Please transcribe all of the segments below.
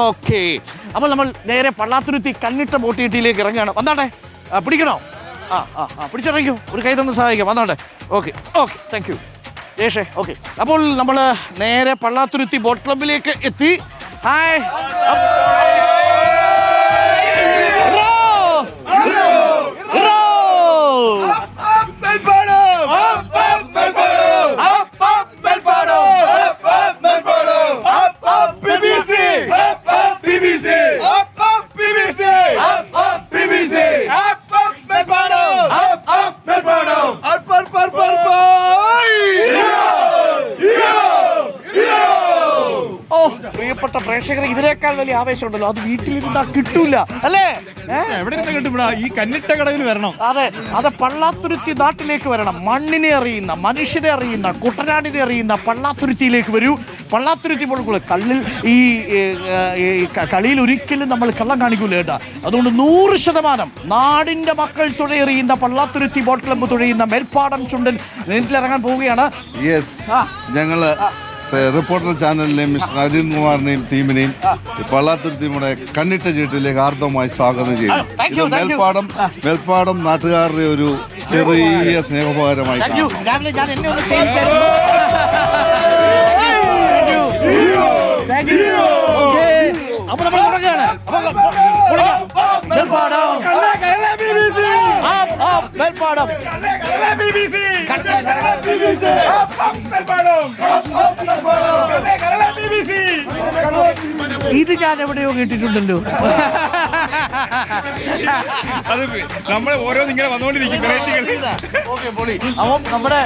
Okay, അപ്പോൾ നമ്മൾ നേരെ പള്ളാത്തുരുത്തി കന്നിട്ട ബോട്ടിയിട്ടിലേക്ക് ഇറങ്ങുകയാണ്. വന്നാട്ടെ, പിടിക്കണോ? പിടിച്ചിറങ്ങിക്കോ, ഒരു കൈ തന്ന് സഹായിക്കാം. വന്നാട്ടെ. ഓക്കെ ഓക്കെ, താങ്ക് യു ജേഷേ. ഓക്കെ, അപ്പോൾ നമ്മൾ നേരെ പള്ളാത്തുരുത്തി ബോട്ട് ക്ലബിലേക്ക് എത്തി. ഹായ്, പ്രിയപ്പെട്ട പ്രേക്ഷകർ, ഇതിനേക്കാൾ വലിയ ആവേശമുണ്ടല്ലോ, അത് വീട്ടിലിരുന്നാ കിട്ടൂല അല്ലേ? എവിടെ കിട്ടും? ഈ കന്നിട്ട കടവിൽ വരണം. അതെ, അത് പള്ളാത്തുരുത്തി നാട്ടിലേക്ക് വരണം. മണ്ണിനെ അറിയുന്ന, മനുഷ്യരെ അറിയുന്ന, കുട്ടനാടിനെ അറിയുന്ന പള്ളാത്തുരുത്തിയിലേക്ക് വരൂ. പള്ളാത്തുരുത്തി പോലുള്ള കള്ളിൽ ഈ കളിയിൽ ഒരിക്കലും നമ്മൾ കള്ളം കാണിക്കൂല കേട്ടാ. അതുകൊണ്ട് 100% നാടിന്റെ മക്കൾ തുഴയെറിയുന്ന പള്ളാത്തുരുത്തി ബോട്ട് ക്ലബ്ബ് തുഴയുന്ന മേൽപ്പാടം ചുണ്ടൻ നേരിട്ടിറങ്ങാൻ പോവുകയാണ്. ഞങ്ങള് റിപ്പോർട്ടർ ചാനലിലെയും മിസ്റ്റർ അരുൺ കുമാറിനെയും ടീമിനെയും പള്ളാത്തുരുത്തിയുടെ കന്നിട്ട ചീട്ടിലേക്ക് ആർദ്രമായി സ്വാഗതം ചെയ്യുന്നു. മേൽപ്പാടം നാട്ടുകാരുടെ ഒരു ചെറിയ സ്നേഹോപകാരമായി. അപ്പൊ നമ്മൾ തുടങ്ങുകയാണ്. ഇത് ഞാൻ എവിടെയോ കേട്ടിട്ടുണ്ടല്ലോ. അത് നമ്മൾ ഓരോന്ന് ഇങ്ങനെ വന്നുകൊണ്ടിരിക്കും. അപ്പം നമ്മുടെ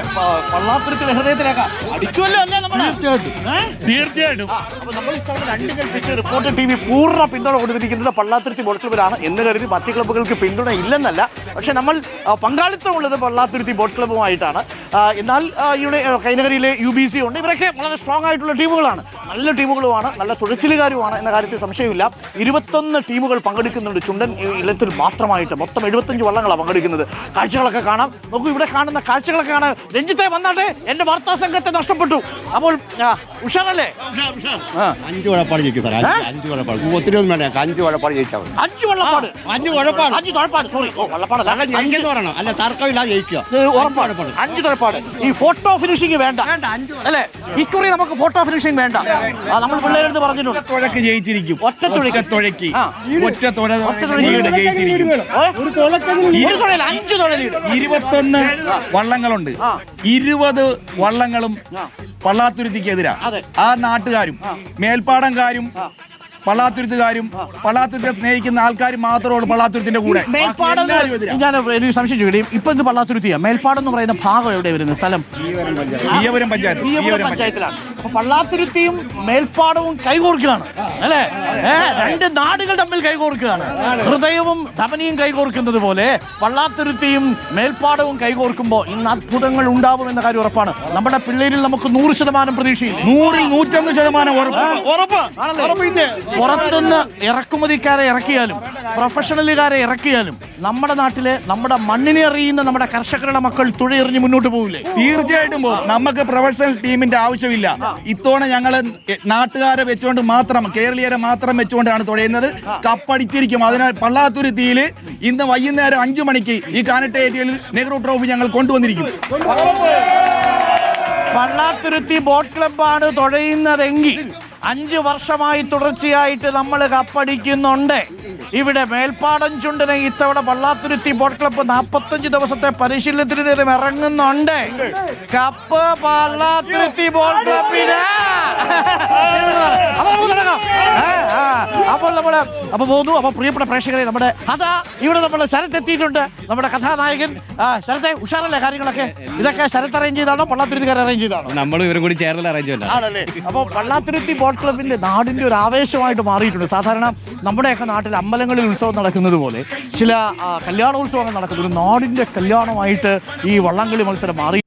പള്ളാത്തുരുത്തി ഹൃദയത്തിലേക്കാം അടിക്കുമല്ലോ അല്ലേ? തീർച്ചയായിട്ടും. അപ്പൊ നമ്മൾ ഇത്തവണ 2 കൽപ്പിച്ച് റിപ്പോർട്ടർ TV പൂർണ്ണ പിന്തുണ കൊടുത്തിരിക്കുന്നത് പള്ളാത്തുരുത്തി ബോട്ട് ക്ലബിലാണ് എന്ന് കരുതി മറ്റ് ക്ലബ്ബുകൾക്ക് പിന്തുണ ഇല്ലെന്നല്ല. പക്ഷെ നമ്മൾ പങ്കാളിത്തമുള്ളത് പള്ളാത്തുരുത്തി ബോട്ട് ക്ലബ്ബുമായിട്ടാണ്. എന്നാൽ ഇവിടെ കൈനകരിയിലെ UBC ഉണ്ട്. ഇവരൊക്കെ വളരെ സ്ട്രോങ് ആയിട്ടുള്ള ടീമുകളാണ്, നല്ല ടീമുകളുമാണ്, നല്ല തുഴച്ചിലുകാരുമാണ് എന്ന കാര്യത്തിൽ സംശയമില്ല. 21 ടീമുകൾ പങ്കെടുക്കുന്നുണ്ട് ചുണ്ടൻ ഇല്ലത്തിൽ മാത്രമായിട്ട്. മൊത്തം 75 വള്ളങ്ങളാണ് പങ്കെടുക്കുന്നത്. കാഴ്ചകളൊക്കെ കാണാം. നോക്കൂ, ഇവിടെ കാണുന്ന കാഴ്ചകളൊക്കെ കാണാൻ. രഞ്ജിത്തെ വന്നാട്ടെ, എന്റെ വാർത്താ സംഘത്തെ നഷ്ടപ്പെട്ടു. അപ്പോൾ ഉഷാറല്ലേ? 5 വള്ളപ്പാട് ജയിക്കും സാർ. 5 വള്ളപ്പാട് ഒത്തിരി ഒന്നും വേണ്ട. 5 വള്ളപ്പാട് ജയിച്ചാൽ 5 വള്ളപ്പാട്. 5 തുഴപ്പാട്. സോറി, വള്ളപ്പാടല്ല, അല്ല തർക്കമില്ലാതെ ജയിക്കുക. ഉറപ്പാണ്. 5 തുഴപ്പാട്. ഈ ഫോട്ടോ ഫിനിഷിംഗ് വേണ്ട അല്ലേ? ഇക്കുറി നമുക്ക് ഫോട്ടോ ഫിനിഷിംഗ് വേണ്ട. നമ്മൾ പിള്ളേരെടുത്ത് പറഞ്ഞിട്ടുണ്ട്. തുഴക്ക് ജയിച്ചിരിക്കും. ഒറ്റ തുഴയ്ക്ക് തുഴയ്ക്ക് ഒറ്റ തുഴ ജയിച്ചിരിക്കും. 5 തുഴ ലീഡ്. 21 വള്ളങ്ങളുണ്ട്. 20 വള്ളങ്ങളും പള്ളാത്തുരുത്തിക്കെതിരാ. ആ നാട്ടുകാരും മേൽപ്പാടംകാരും പള്ളാത്തുരുത്തുകാരും പള്ളാത്തുരുത്തെ സ്നേഹിക്കുന്ന ആൾക്കാരും മാത്രമാണ് പള്ളാത്തുരുത്തിന്റെ കൂടെ. ഞാൻ ഒരു സംശയം ചോദിക്കും, ഇപ്പൊ ഇത് പള്ളാത്തുരുത്തിയാ? മേൽപ്പാടം എന്ന് പറയുന്ന ഭാഗം എവിടെ വരുന്നത്? സ്ഥലം വിയ്യപുരം പഞ്ചായത്തിലാണ്. അപ്പൊ പള്ളാത്തുരുത്തിയും മേൽപ്പാടവും കൈകോർക്കുകയാണ് അല്ലേ? 2 നാടുകൾ തമ്മിൽ കൈകോർക്കുകയാണ്. ഹൃദയവും ധമനിയും കൈകോർക്കുന്നത് പോലെ പള്ളാത്തുരുത്തിയും മേൽപ്പാടവും കൈകോർക്കുമ്പോൾ ഇന്ന് അത്ഭുതങ്ങൾ ഉണ്ടാവും എന്ന കാര്യം ഉറപ്പാണ്. നമ്മുടെ പിള്ളേരിൽ നമുക്ക് 100% പ്രതീക്ഷയില്ല. 100-101% ഉറപ്പ്. പുറത്തുനിന്ന് ഇറക്കുമതിക്കാരെ ഇറക്കിയാലും പ്രൊഫഷണലുകാരെ ഇറക്കിയാലും നമ്മുടെ നാട്ടിലെ നമ്മുടെ മണ്ണിനെ അറിയുന്ന നമ്മുടെ കർഷകരുടെ മക്കൾ തുഴയെറിഞ്ഞ് മുന്നോട്ട് പോകില്ലേ? തീർച്ചയായിട്ടും പോകും. നമുക്ക് പ്രൊഫഷണൽ ടീമിന്റെ ആവശ്യമില്ല. ഇത്തവണ ഞങ്ങള് നാട്ടുകാരെ വെച്ചുകൊണ്ട് മാത്രം, കേരളീയരെ മാത്രം വെച്ചുകൊണ്ടാണ് തുഴയുന്നത്. കപ്പടിച്ചിരിക്കും. അതിനാൽ പള്ളാത്തുരുത്തിയിൽ ഇന്ന് വൈകുന്നേരം 5 മണിക്ക് ഈ കാനട്ട ഏരിയയിൽ നെഹ്റു ട്രോഫി ഞങ്ങൾ കൊണ്ടുവന്നിരിക്കും. പള്ളാത്തുരുത്തി ബോട്ട് ക്ലബ്ബാണ് തുഴയുന്നതെങ്കിൽ 5 വർഷമായി തുടർച്ചയായിട്ട് നമ്മൾ കപ്പടിക്കുന്നുണ്ട്. ഇവിടെ മേൽപ്പാടം ചുണ്ടനെ ഇത്തവണ പള്ളാത്തുരുത്തി ബോട്ട് ക്ലബ്ബ് 45 ദിവസത്തെ പരിശീലനത്തിന് ഇറങ്ങുന്നുണ്ട്. കപ്പ് പള്ളാത്തുരുത്തി ബോട്ട് ക്ലബിന്. അപ്പോൾ നമ്മള് പോകുന്നു. അപ്പൊ പ്രിയപ്പെട്ട പ്രേക്ഷകരെ, നമ്മുടെ കഥ ഇവിടെ നമ്മൾ ശരത്ത് എത്തിയിട്ടുണ്ട്. നമ്മുടെ കഥാനായകൻ ശരത്തെ, ഉഷാറല്ലേ കാര്യങ്ങളൊക്കെ? ഇതൊക്കെ ശരത്ത് അറേഞ്ച് ചെയ്താണോ പള്ളാത്തുരുത്തിക്കാർ അറേഞ്ച് ചെയ്താണോ? നമ്മൾ ഇവരും കൂടി ചേർന്ന് അറേഞ്ച് ചെയ്യണം ആണല്ലേ? അപ്പോൾ പള്ളാത്തുരുത്തി ബോട്ട് ക്ലബിന്റെ നാടിന്റെ ഒരു ആവേശമായിട്ട് മാറിയിട്ടുണ്ട്. സാധാരണ നമ്മുടെയൊക്കെ നാട്ടിൽ അമ്പലങ്ങളിൽ ഉത്സവം നടക്കുന്നത് പോലെ ചില കല്യാണോത്സവങ്ങൾ നടക്കുന്നത് ഒരു നാടിന്റെ കല്യാണമായിട്ട് ഈ വള്ളംകളി മത്സരം മാറി.